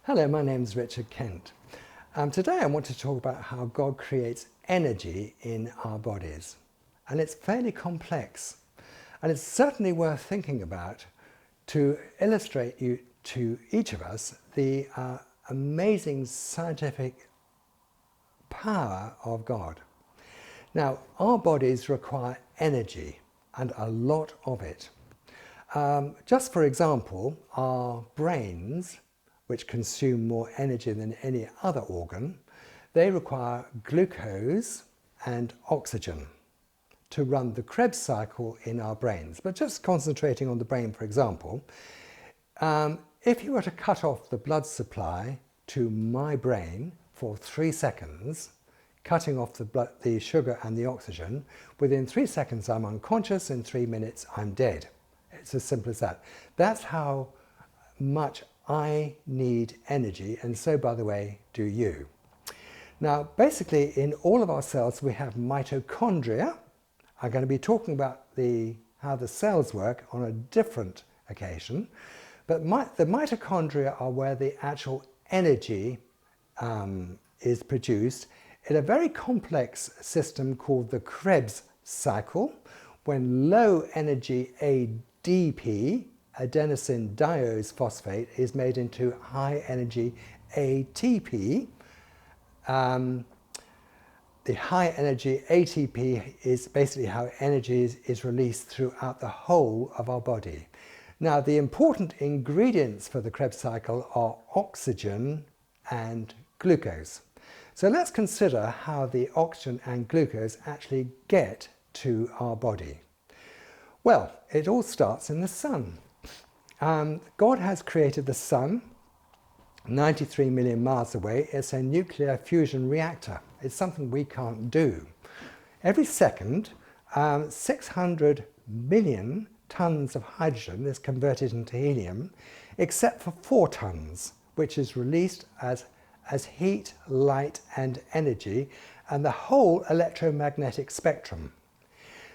Hello, my name is Richard Kent. Today I want to talk about how God creates energy in our bodies. And it's fairly complex. And it's certainly worth thinking about to illustrate to each of us the amazing scientific power of God. Now, our bodies require energy, and a lot of it. Just for example, our brains, which consume more energy than any other organ, they require glucose and oxygen to run the Krebs cycle in our brains. But just concentrating on the brain, for example, if you were to cut off the blood supply to my brain for 3 seconds, cutting off the sugar and the oxygen, within 3 seconds I'm unconscious, in 3 minutes I'm dead. It's as simple as that. That's how much I need energy, and so, by the way, do you. Now, basically, in all of our cells we have mitochondria. I'm going to be talking about how the cells work on a different occasion, but the mitochondria are where the actual energy is produced in a very complex system called the Krebs Cycle, when low energy ADP, adenosine diphosphate, is made into high energy ATP. The high energy ATP is basically how energy is released throughout the whole of our body. Now, the important ingredients for the Krebs cycle are oxygen and glucose. So let's consider how the oxygen and glucose actually get to our body. Well, it all starts in the sun. God has created the sun 93 million miles away. It's a nuclear fusion reactor. It's something we can't do. Every second, 600 million tons of hydrogen is converted into helium, except for 4 tons, which is released as heat, light and energy, and the whole electromagnetic spectrum.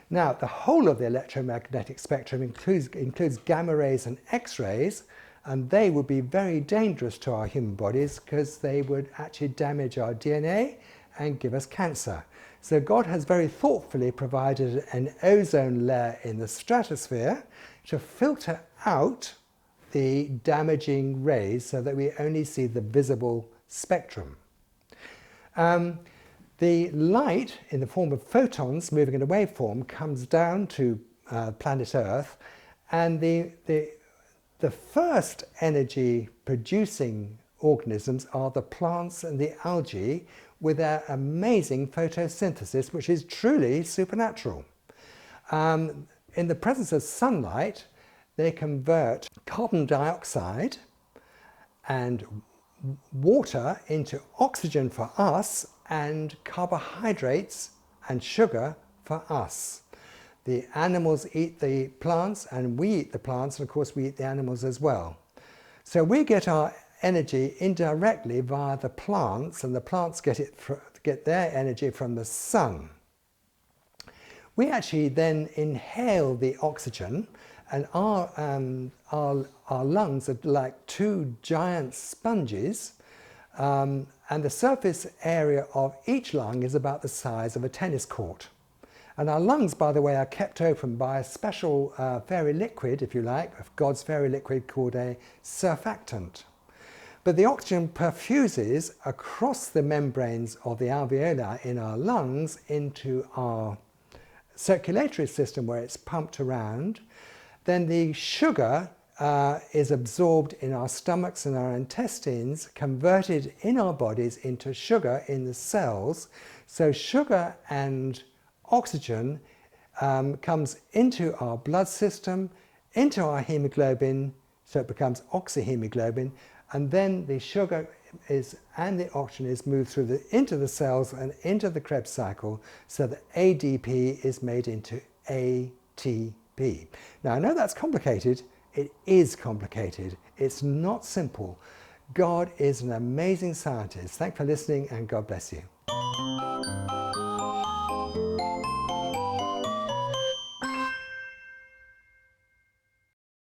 Now, the whole of the electromagnetic spectrum includes gamma rays and X-rays, and they would be very dangerous to our human bodies because they would actually damage our DNA and give us cancer. So God has very thoughtfully provided an ozone layer in the stratosphere to filter out the damaging rays so that we only see the visible spectrum. The light, in the form of photons moving in a waveform, comes down to planet Earth, and the first energy producing organisms are the plants and the algae with their amazing photosynthesis, which is truly supernatural. In the presence of sunlight, they convert carbon dioxide and water into oxygen for us and carbohydrates and sugar for us. The animals eat the plants and we eat the plants, and of course we eat the animals as well. So we get our energy indirectly via the plants, and the plants get their energy from the sun. We actually then inhale the oxygen, and our lungs are like 2 giant sponges, and the surface area of each lung is about the size of a tennis court. And our lungs, by the way, are kept open by a special fairy liquid, if you like, God's fairy liquid called a surfactant. But the oxygen perfuses across the membranes of the alveoli in our lungs into our circulatory system, where it's pumped around. Then the sugar is absorbed in our stomachs and our intestines, converted in our bodies into sugar in the cells. So sugar and oxygen comes into our blood system, into our hemoglobin, so it becomes oxyhemoglobin, and then the sugar and the oxygen is moved into the cells and into the Krebs cycle, so that ADP is made into ATP. Now, I know that's complicated. It is complicated. It's not simple. God is an amazing scientist. Thanks for listening, and God bless you.